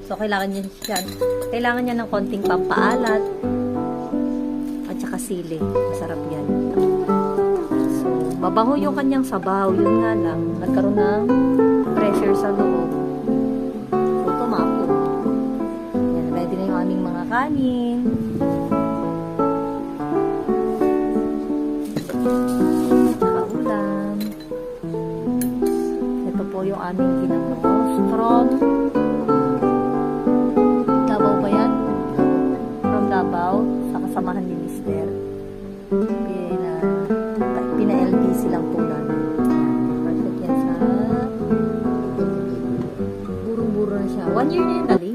So, kailangan niya ng konting pampaalat at saka sili. Masarap yan. So, mabaho yung kanyang sabaw. Yun nga lang, nagkaroon ng pressure sa loob. So, tumapo. Yan, ready na yung aming mga kanin. Saka ulam. Ito po yung aming ginamos. From Davao ba yan? From Davao, sa kasamahan ni Mister. Pina-LBC lang po namin. Perfect yan sa burong-buro na siya. 1 year na yun, Ali.